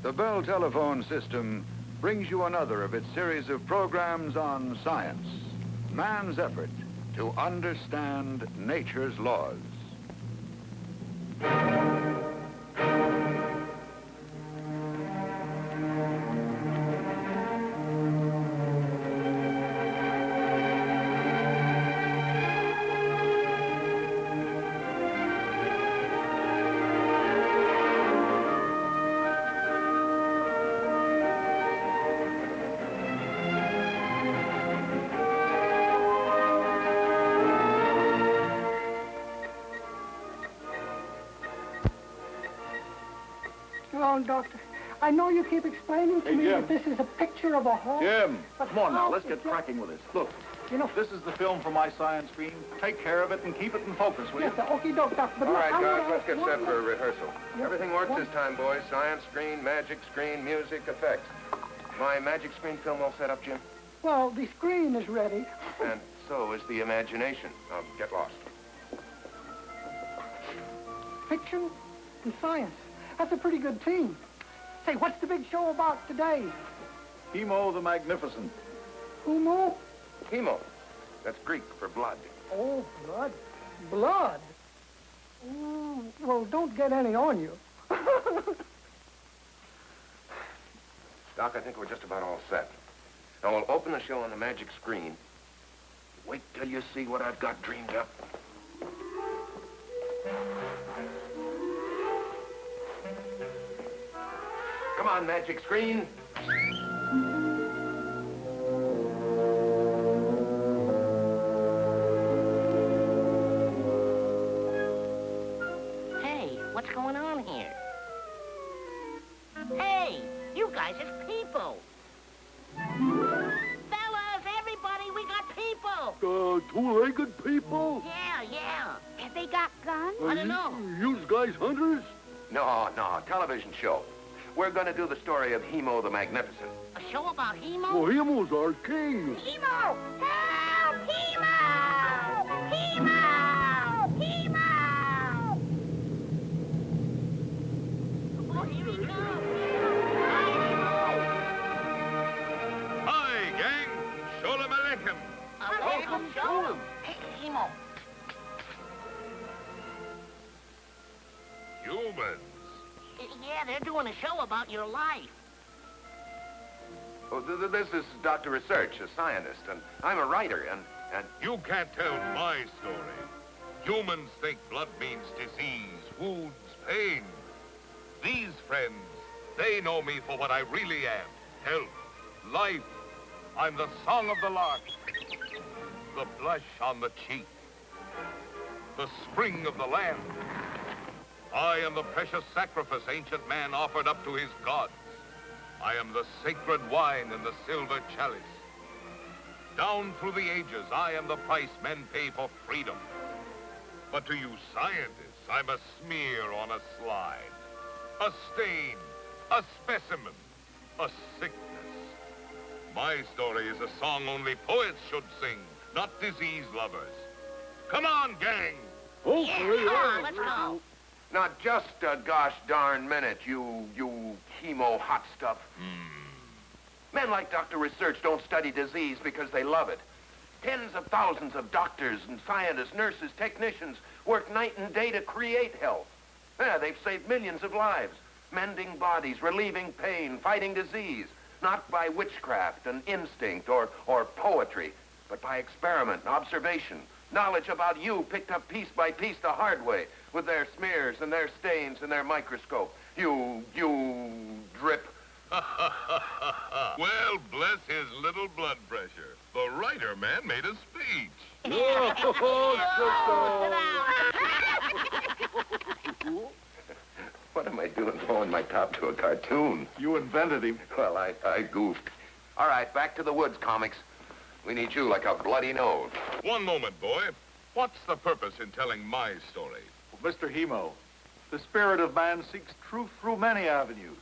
The Bell telephone system brings you another of its series of programs on science, man's effort to understand nature's laws. Doctor, I know you keep explaining to me that this is a picture of a horse. Jim, but come on now, how let's to get cracking with this. Look, you know, this is the film for my science screen. Take care of it and keep it in focus, will you? yes, okie doke, Doctor. But All look, right, I'm guys, gonna let's get ask set one for a more- rehearsal. Yeah, Everything works one- this time, boys. Science screen, magic screen, music, effects. My magic screen film all set up, Jim? Well, the screen is ready. And so is the imagination. Now, get lost. Fiction and science. That's a pretty good team. Say, what's the big show about today? Hemo the Magnificent. Humo? Hemo. That's Greek for blood. Oh, blood. Blood? Well, don't get any on you. Doc, I think we're just about all set. Now, we'll open the show on the magic screen. Wait till you see what I've got dreamed up. Come on, magic screen. Hey, what's going on here? Hey, you guys is people. Fellas, everybody, we got people. Two-legged people? Yeah. Have they got guns? I don't know. You guys hunters? No, television show. We're going to do the story of Hemo the Magnificent. A show about Hemo? Well, Hemo's our king. Hemo! Help! Hemo! Hemo! Hemo! Oh, here he comes. Hi, gang. Sholem Aleichem. Aleichem Sholem. Hey, Hemo. Humans. Yeah, they're doing a show about your life. Oh, this is Dr. Research, a scientist, and I'm a writer, and... You can't tell my story. Humans think blood means disease, wounds, pain. These friends, they know me for what I really am. Health, life. I'm the song of the lark, the blush on the cheek, the spring of the land. I am the precious sacrifice ancient man offered up to his gods. I am the sacred wine in the silver chalice. Down through the ages, I am the price men pay for freedom. But to you scientists, I'm a smear on a slide, a stain, a specimen, a sickness. My story is a song only poets should sing, not disease lovers. Come on, gang! Yeah, come on, let's go. Not just a gosh darn minute, you Hemo hot stuff. Men like Dr. Research don't study disease because they love it. Tens of thousands of doctors and scientists, nurses, technicians work night and day to create health. Yeah, they've saved millions of lives, mending bodies, relieving pain, fighting disease, not by witchcraft and instinct or poetry, but by experiment and observation. Knowledge about you picked up piece by piece the hard way with their smears and their stains and their microscope. You drip. Well, bless his little blood pressure. The writer man made a speech. What am I doing throwing my top to a cartoon? You invented him. Well, I goofed. All right, back to the woods, comics. We need you like a bloody nose. One moment, boy. What's the purpose in telling my story? Well, Mr. Hemo, the spirit of man seeks truth through many avenues.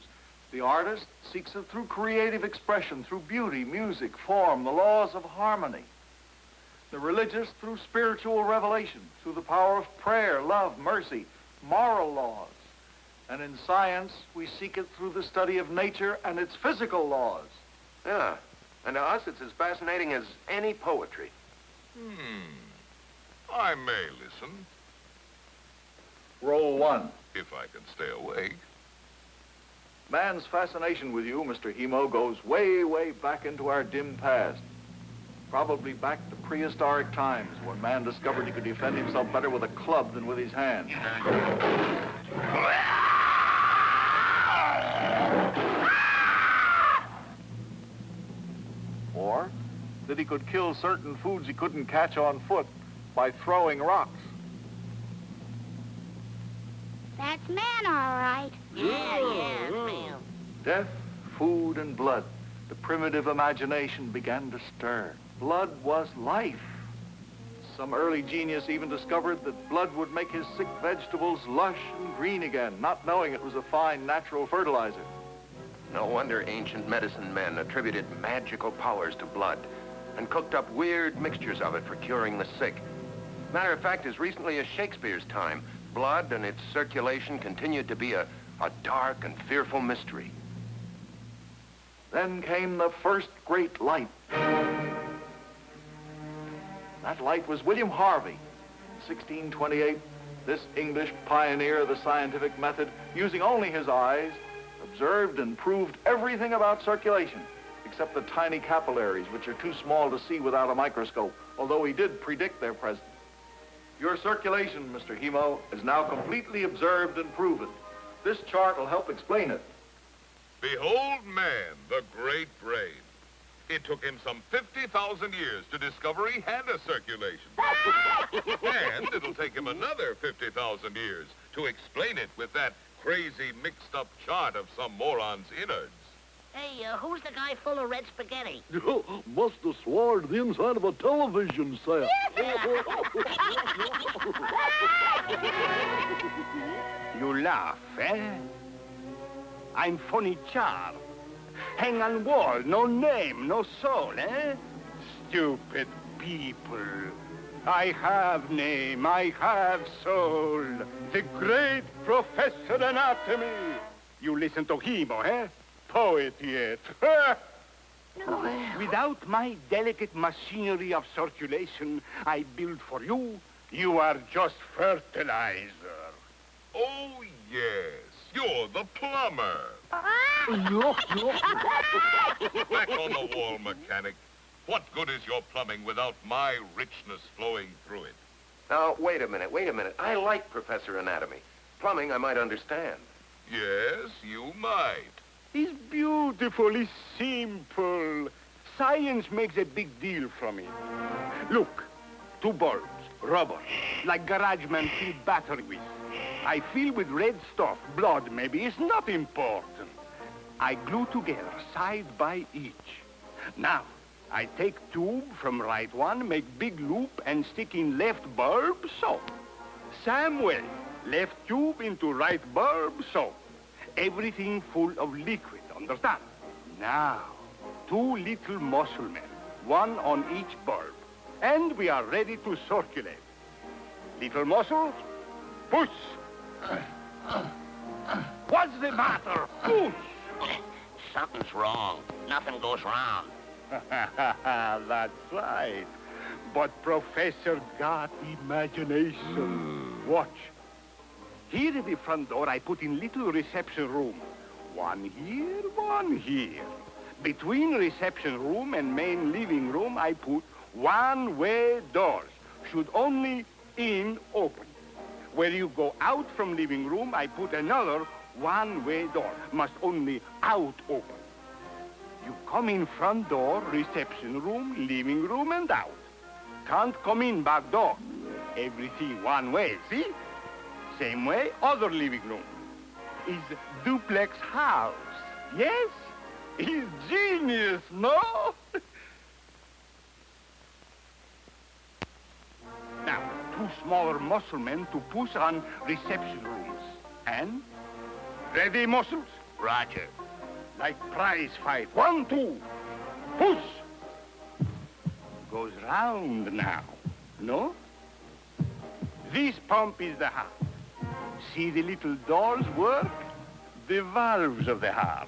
The artist seeks it through creative expression, through beauty, music, form, the laws of harmony. The religious through spiritual revelation, through the power of prayer, love, mercy, moral laws. And in science, we seek it through the study of nature and its physical laws. Yeah. And to us, it's as fascinating as any poetry. I may listen, Roll 1. if I can stay awake. Man's fascination with you, Mr. Hemo, goes way, way back into our dim past. Probably back to prehistoric times when man discovered he could defend himself better with a club than with his hands. Or that he could kill certain foods he couldn't catch on foot by throwing rocks. That's man, all right. Yeah, man. Death, food, and blood. The primitive imagination began to stir. Blood was life. Some early genius even discovered that blood would make his sick vegetables lush and green again, not knowing it was a fine natural fertilizer. No wonder ancient medicine men attributed magical powers to blood and cooked up weird mixtures of it for curing the sick. Matter of fact, as recently as Shakespeare's time, blood and its circulation continued to be a dark and fearful mystery. Then came the first great light. That light was William Harvey. In 1628, this English pioneer of the scientific method, using only his eyes, observed and proved everything about circulation, except the tiny capillaries, which are too small to see without a microscope, although he did predict their presence. Your circulation, Mr. Hemo, is now completely observed and proven. This chart will help explain it. Behold man, the great brain. It took him some 50,000 years to discover he had a circulation. And it'll take him another 50,000 years to explain it with that crazy mixed-up chart of some moron's innards. Hey, who's the guy full of red spaghetti? Must have swallowed the inside of a television set. You laugh, eh? I'm funny chap. Hang on wall, no name, no soul, eh? Stupid people. I have name, I have soul. The great Professor Anatomy. You listen to Hemo, eh? Poet yet. Without my delicate machinery of circulation I build for you, you are just fertilizer. Oh, yes. You're the plumber. Back on the wall, mechanic. What good is your plumbing without my richness flowing through it? Now, wait a minute. I like Professor Anatomy. Plumbing, I might understand. Yes, you might. It's beautiful, it's simple. Science makes a big deal from it. Look, 2 bulbs, rubber, like garage men fill battery with. I fill with red stuff, blood maybe, it's not important. I glue together, side by each. Now, I take tube from right one, make big loop, and stick in left bulb, so. Same way, left tube into right bulb, so. Everything full of liquid, understand? Now, 2 little muscle men, 1 on each bulb, and we are ready to circulate. Little muscles, push. What's the matter? Push. Something's wrong. Nothing goes round. That's right. But Professor got imagination. Watch. Here at the front door, I put in little reception room. 1 here, 1 here. Between reception room and main living room, I put one-way doors. Should only in open. Where you go out from living room, I put another one-way door. Must only out open. You come in front door, reception room, living room, and out. Can't come in back door. Everything one way, see? Same way, other living room. Is duplex house. Yes? He's genius, no? Now, 2 smaller muscle men to push on reception rooms. And? Ready, muscles? Roger. Like prize fight. 1, 2. Push. Goes round now. No? This pump is the heart. See the little doors work? The valves of the heart.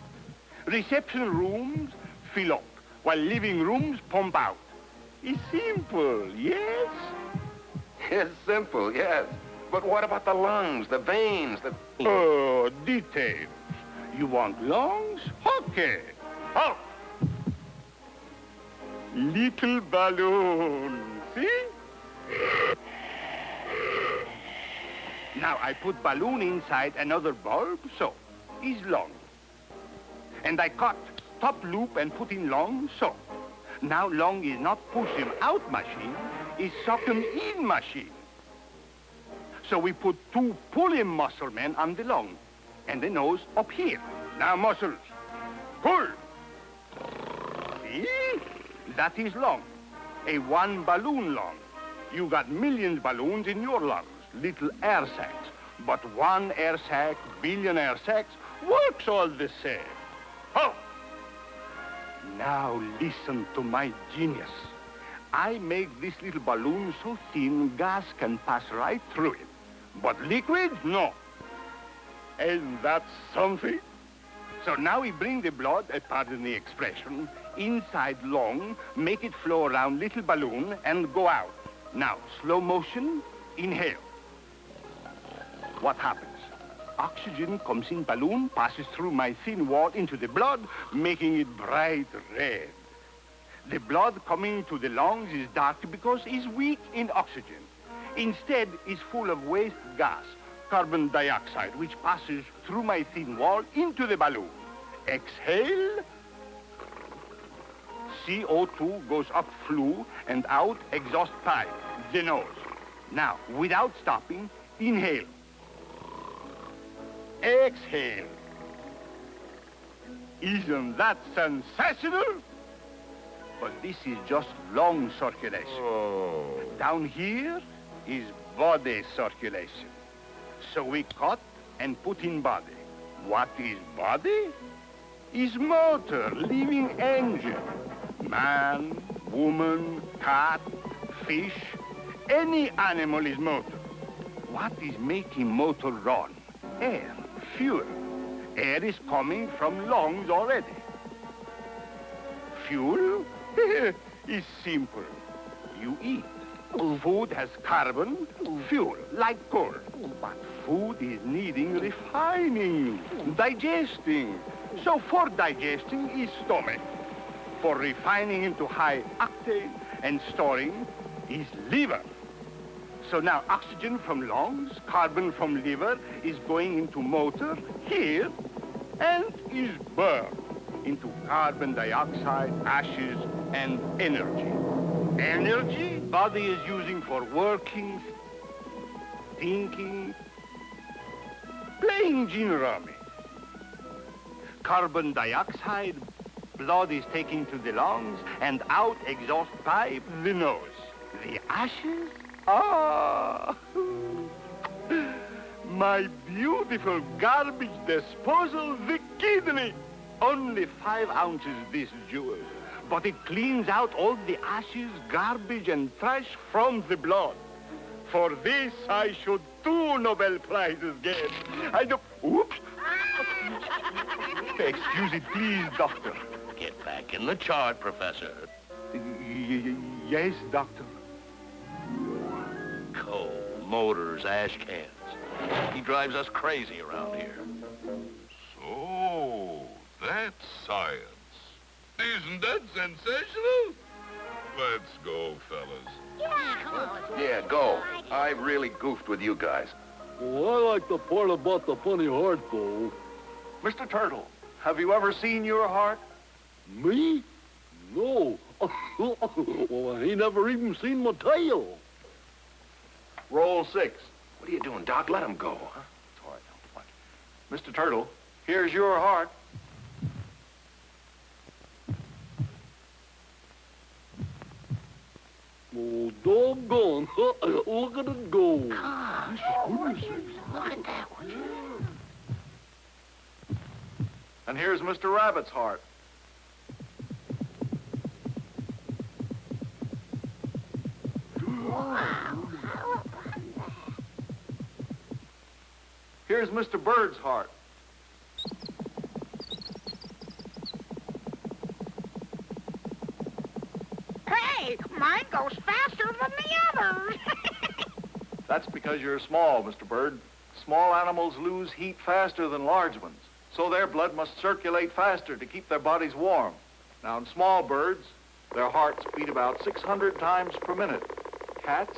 Reception rooms fill up, while living rooms pump out. It's simple, yes? It's simple, yes. But what about the lungs, the veins, the... Oh, details. You want lungs? Okay. Oh! Little balloon, see? Now I put balloon inside another bulb, so is lung. And I cut top loop and put in lung, so. Now lung is not push him out machine, is suck him in machine. So we put two pull him muscle men on the lung and the nose up here. Now muscles, pull. See? That is lung, a one balloon lung. You got millions balloons in your lungs, little air sacs. But one air sac, billion air sacs, works all the same. Oh! Now listen to my genius. I make this little balloon so thin gas can pass right through it. But liquid, no. And that's something. So now we bring the blood, pardon the expression, inside lung, make it flow around little balloon and go out. Now, slow motion, inhale. What happens? Oxygen comes in balloon, passes through my thin wall into the blood, making it bright red. The blood coming to the lungs is dark because it's weak in oxygen. Instead, it's full of waste gas, carbon dioxide, which passes through my thin wall into the balloon. Exhale. CO2 goes up flue and out exhaust pipe, the nose. Now, without stopping, inhale. Exhale. Isn't that sensational? But this is just lung circulation. Oh. Down here is body circulation. So we cut and put in body. What is body? Is motor, living engine. Man, woman, cat, fish, any animal is motor. What is making motor run? Air, fuel. Air is coming from lungs already. Fuel is simple. You eat. Food has carbon, fuel, like coal. But food is needing refining, digesting. So for digesting is stomach. For refining into high octane and storing is liver. So now oxygen from lungs, carbon from liver is going into motor here and is burned into carbon dioxide, ashes, and energy. Energy body is using for working, thinking, playing junior army. Carbon dioxide, blood is taking to the lungs and out exhaust pipe, the nose. The ashes? Ah! My beautiful garbage disposal, the kidney. Only 5 ounces this jewel. But it cleans out all the ashes, garbage, and trash from the blood. For this, I should 2 Nobel Prizes get. I don't... Oops! Excuse it, please, doctor. Get back in the chart, Professor. Yes, doctor. Coal, motors, ash cans. He drives us crazy around here. So, that's science. Isn't that sensational? Let's go, fellas. Yeah, go. I really goofed with you guys. Well, I like the part about the funny heart, though. Mr. Turtle, have you ever seen your heart? Me? No. Well, I ain't never even seen my tail. Roll 6. What are you doing, Doc? Let him go, huh? All right, Mr. Turtle, here's your heart. Oh, doggone. Look at it go. Gosh, look at that one. And here's Mr. Rabbit's heart. Here's Mr. Bird's heart. Hey, mine goes faster than the others. That's because you're small, Mr. Bird. Small animals lose heat faster than large ones, so their blood must circulate faster to keep their bodies warm. Now, in small birds, their hearts beat about 600 times per minute. Cats,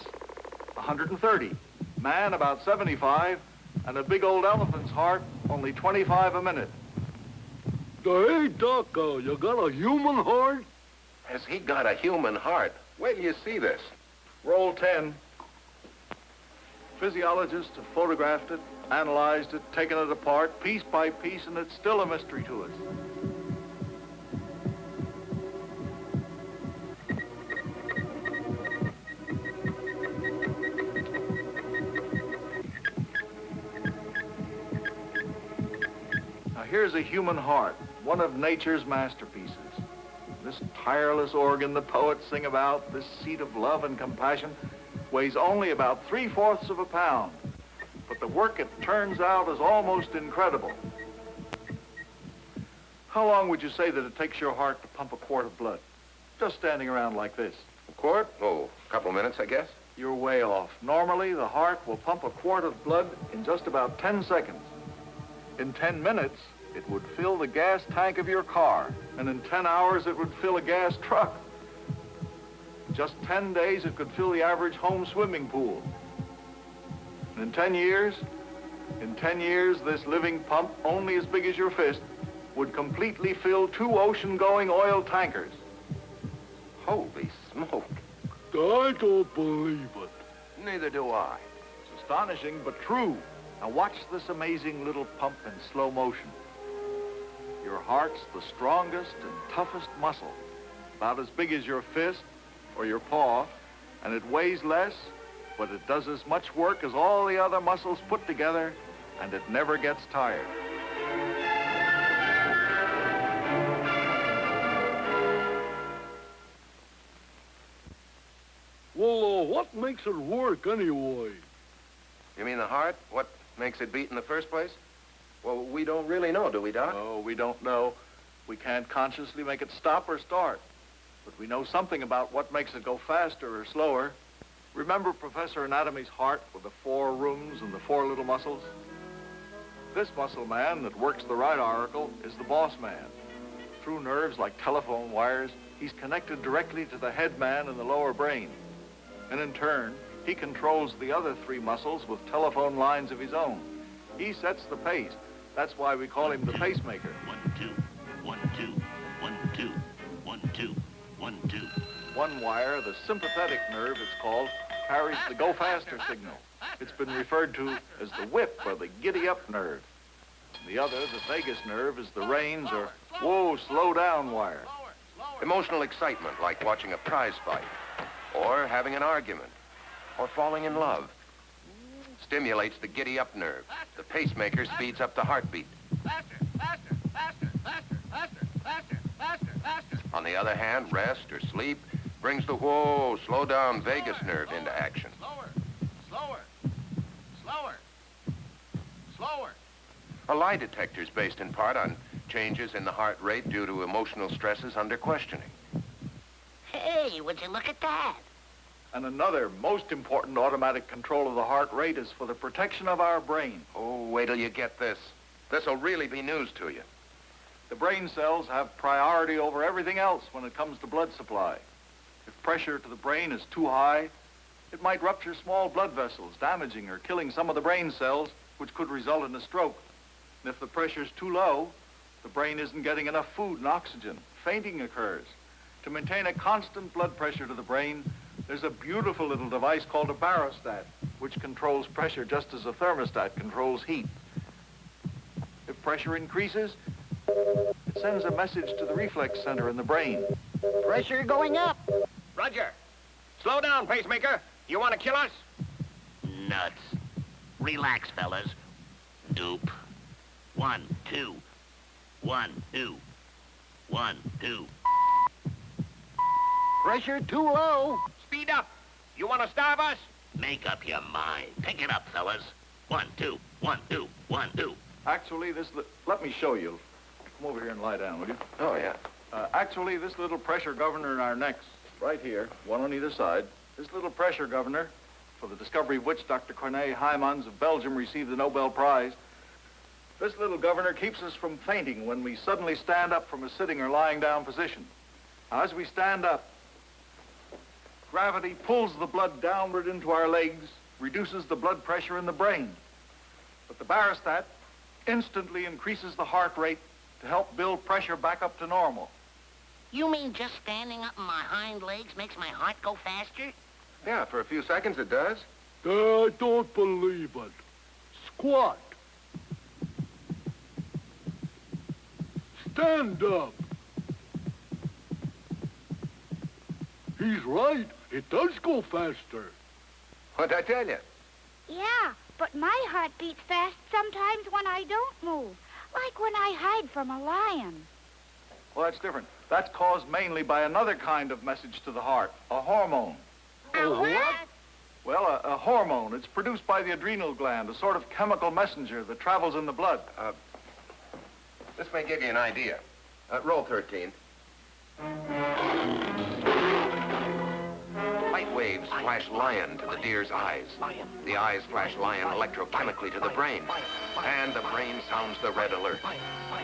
130. Man, about 75. And a big old elephant's heart, only 25 a minute. Hey, Doc, you got a human heart? Has he got a human heart? Wait till you see this. Roll 10. Physiologists have photographed it, analyzed it, taken it apart, piece by piece, and it's still a mystery to us. Now, here's a human heart, one of nature's masterpieces. This tireless organ the poets sing about, this seat of love and compassion, weighs only about 3/4 of a pound. But the work it turns out is almost incredible. How long would you say that it takes your heart to pump a quart of blood? Just standing around like this. A quart? Oh, a couple minutes, I guess. You're way off. Normally, the heart will pump a quart of blood in just about 10 seconds. In 10 minutes, it would fill the gas tank of your car. And in 10 hours, it would fill a gas truck. Just 10 days, it could fill the average home swimming pool. And in 10 years, this living pump, only as big as your fist, would completely fill 2 ocean-going oil tankers. Holy smoke. I don't believe it. Neither do I. It's astonishing, but true. Now watch this amazing little pump in slow motion. Your heart's the strongest and toughest muscle, about as big as your fist or your paw, and it weighs less, but it does as much work as all the other muscles put together, and it never gets tired. Well, what makes it work anyway? You mean the heart? What makes it beat in the first place? Well, we don't really know, do we, Doc? No, we don't know. We can't consciously make it stop or start. But we know something about what makes it go faster or slower. Remember Professor Anatomy's heart with the 4 rooms and the 4 little muscles? This muscle man that works the right auricle is the boss man. Through nerves like telephone wires, he's connected directly to the head man in the lower brain. And in turn, he controls the other 3 muscles with telephone lines of his own. He sets the pace. That's why we call him the pacemaker. 1, 2, 1, 2, 1, 2, 1, 2, 1, 2. One wire, the sympathetic nerve it's called, carries the go faster signal. It's been referred to as the whip or the giddy up nerve. The other, the vagus nerve, is the reins or whoa, slow down wire. Emotional excitement, like watching a prize fight, or having an argument, or falling in love. Stimulates the giddy-up nerve. The pacemaker speeds up the heartbeat. On the other hand, rest or sleep brings the whoa, slow down vagus nerve into action. Slower. A lie detector is based in part on changes in the heart rate due to emotional stresses under questioning. Hey, would you look at that? And another most important automatic control of the heart rate is for the protection of our brain. Oh, wait till you get this. This'll really be news to you. The brain cells have priority over everything else when it comes to blood supply. If pressure to the brain is too high, it might rupture small blood vessels, damaging or killing some of the brain cells, which could result in a stroke. And if the pressure's too low, the brain isn't getting enough food and oxygen. Fainting occurs. To maintain a constant blood pressure to the brain, there's a beautiful little device called a barostat, which controls pressure just as a thermostat controls heat. If pressure increases, it sends a message to the reflex center in the brain. Pressure going up. Roger. Slow down, pacemaker. You want to kill us? Nuts. Relax, fellas. Doop. 1, 2. 1, 2. 1, 2. Pressure too low. Speed up. You want to starve us? Make up your mind. Pick it up, fellas. 1, 2, 1, 2, 1, 2. Actually, let me show you. Come over here and lie down, will you? Oh, yeah. Actually, this little pressure governor in our necks, right here, one on either side, this little pressure governor, for the discovery of which Dr. Corneille Heymans of Belgium received the Nobel Prize, this little governor keeps us from fainting when we suddenly stand up from a sitting or lying down position. Now, as we stand up, gravity pulls the blood downward into our legs, reduces the blood pressure in the brain. But the barostat instantly increases the heart rate to help build pressure back up to normal. You mean just standing up on my hind legs makes my heart go faster? Yeah, for a few seconds it does. I don't believe it. Squat. Stand up. He's right. It does go faster. What'd I tell you? Yeah, but my heart beats fast sometimes when I don't move. Like when I hide from a lion. Well, that's different. That's caused mainly by another kind of message to the heart, a hormone. A what? Well, a hormone. It's produced by the adrenal gland, a sort of chemical messenger that travels in the blood. This may give you an idea. Roll 13. Light waves flash lion to the deer's eyes. The eyes flash lion electrochemically to the brain. And the brain sounds the red alert.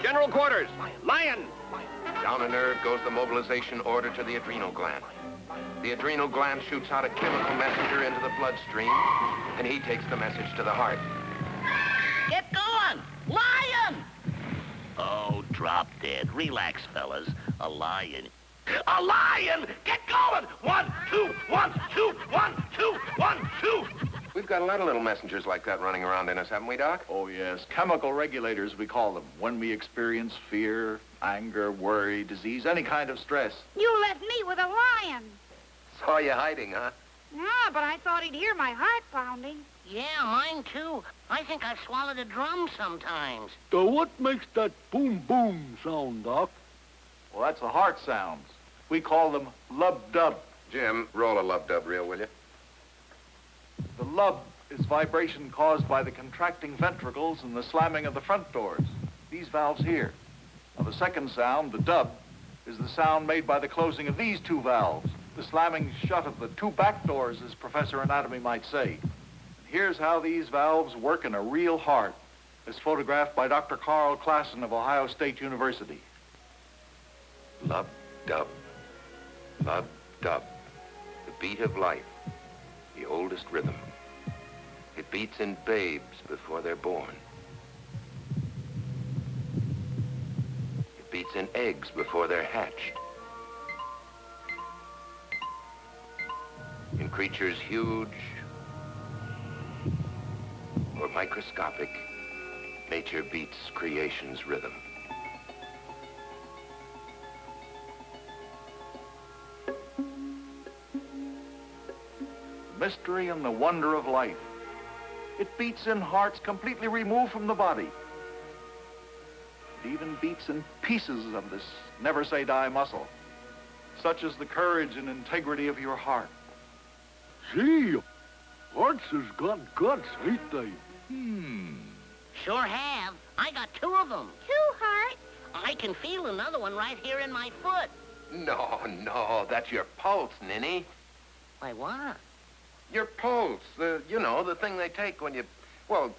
General quarters, lion! Down a nerve goes the mobilization order to the adrenal gland. The adrenal gland shoots out a chemical messenger into the bloodstream, and he takes the message to the heart. Get going! Lion! Oh, drop dead. Relax, fellas. A lion. A lion! Get going! 1, 2, 1, 2, 1, 2, 1, 2. We've got a lot of little messengers like that running around in us, haven't we, Doc? Oh, yes. Chemical regulators, we call them, when we experience fear, anger, worry, disease, any kind of stress. You left me with a lion. Saw you hiding, huh? Yeah, but I thought he'd hear my heart pounding. Yeah, mine too. I think I've swallowed a drum sometimes. So what makes that boom boom sound, Doc? Well, that's the heart sounds. We call them lub-dub. Jim, roll a lub-dub reel, will you? The lub is vibration caused by the contracting ventricles and the slamming of the front doors. These valves here. Now, the second sound, the dub, is the sound made by the closing of these two valves. The slamming shut of the two back doors, as Professor Anatomy might say. Here's how these valves work in a real heart, as photographed by Dr. Carl Klassen of Ohio State University. Lub-dub. Lub-dub. The beat of life. The oldest rhythm. It beats in babes before they're born. It beats in eggs before they're hatched. In creatures huge or microscopic, nature beats creation's rhythm. The mystery and the wonder of life. It beats in hearts completely removed from the body. It even beats in pieces of this never-say-die muscle, such as the courage and integrity of your heart. Gee, hearts has got guts, ain't they? Sure have. I got 2 of them. 2 hearts? I can feel another one right here in my foot. No, that's your pulse, Ninny. Why, what? Your pulse, the thing they take when you, well,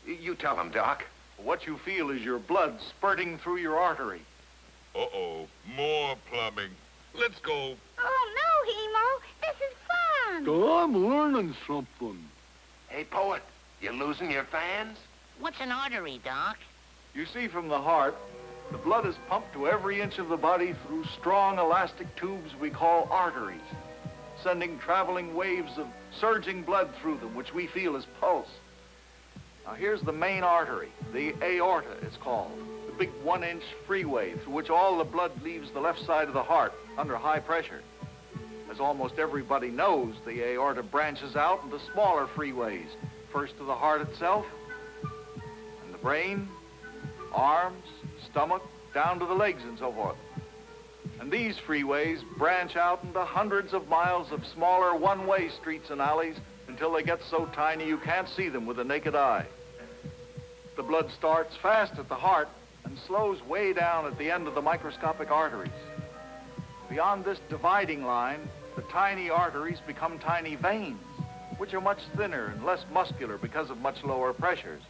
you tell them, Doc. What you feel is your blood spurting through your artery. Uh-oh, more plumbing. Let's go. Oh, no, Hemo. This is fun. I'm learning something. Hey, poet, you losing your fans? What's an artery, Doc? You see, from the heart, the blood is pumped to every inch of the body through strong elastic tubes we call arteries, sending traveling waves of surging blood through them, which we feel as pulse. Now, here's the main artery, the aorta, it's called, the big 1-inch freeway through which all the blood leaves the left side of the heart under high pressure. As almost everybody knows, the aorta branches out into smaller freeways, first to the heart itself, and the brain, arms, stomach, down to the legs and so forth. And these freeways branch out into hundreds of miles of smaller one-way streets and alleys until they get so tiny you can't see them with the naked eye. The blood starts fast at the heart and slows way down at the end of the microscopic arteries. Beyond this dividing line, the tiny arteries become tiny veins, which are much thinner and less muscular because of much lower pressures.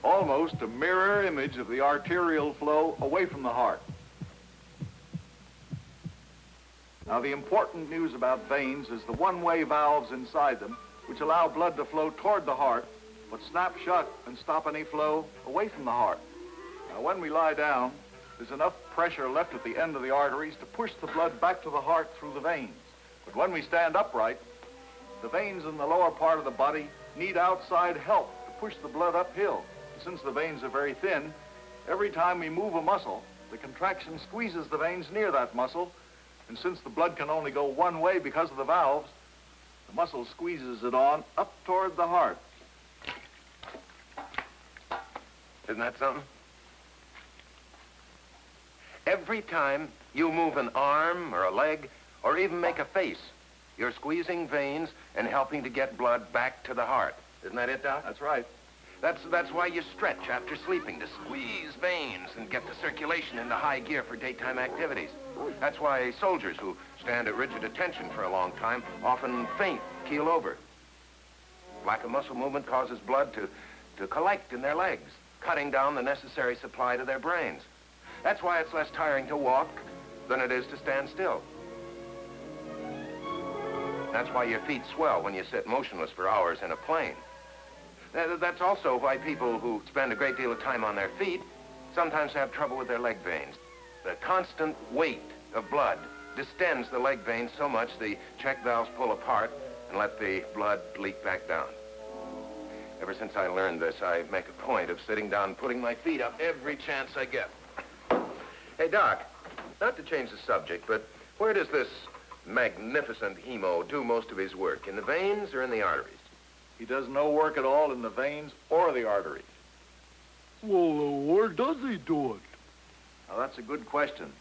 Almost a mirror image of the arterial flow away from the heart. Now, the important news about veins is the one-way valves inside them, which allow blood to flow toward the heart, but snap shut and stop any flow away from the heart. Now, when we lie down, there's enough pressure left at the end of the arteries to push the blood back to the heart through the veins. But when we stand upright, the veins in the lower part of the body need outside help to push the blood uphill. Since the veins are very thin, every time we move a muscle, the contraction squeezes the veins near that muscle, and since the blood can only go one way because of the valves, the muscle squeezes it on up toward the heart. Isn't that something? Every time you move an arm or a leg or even make a face, you're squeezing veins and helping to get blood back to the heart. Isn't that it, Doc? That's right. That's why you stretch after sleeping, to squeeze veins and get the circulation into high gear for daytime activities. That's why soldiers who stand at rigid attention for a long time often faint, keel over. Lack of muscle movement causes blood to collect in their legs, cutting down the necessary supply to their brains. That's why it's less tiring to walk than it is to stand still. That's why your feet swell when you sit motionless for hours in a plane. That's also why people who spend a great deal of time on their feet sometimes have trouble with their leg veins. The constant weight of blood distends the leg veins so much the check valves pull apart and let the blood leak back down. Ever since I learned this, I make a point of sitting down and putting my feet up every chance I get. Hey, Doc, not to change the subject, but where does this magnificent Hemo do most of his work? In the veins or in the arteries? He does no work at all in the veins or the arteries. Well, where does he do it? Now, that's a good question.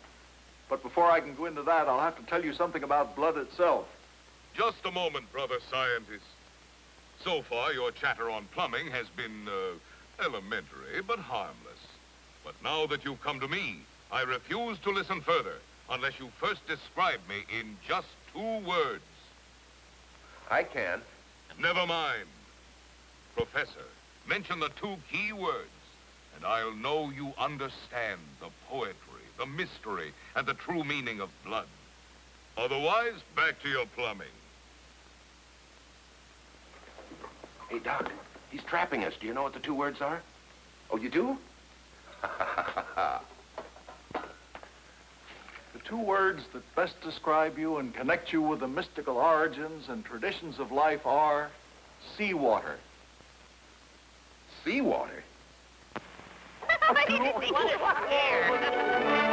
But before I can go into that, I'll have to tell you something about blood itself. Just a moment, brother scientist. So far, your chatter on plumbing has been, elementary, but harmless. But now that you've come to me, I refuse to listen further unless you first describe me in just 2 words. I can. Never mind. Professor, mention the 2 key words, and I'll know you understand the poetry, the mystery, and the true meaning of blood. Otherwise, back to your plumbing. Hey, Doc, he's trapping us. Do you know what the 2 words are? Oh, you do? The 2 words that best describe you and connect you with the mystical origins and traditions of life are seawater. Seawater? What is here?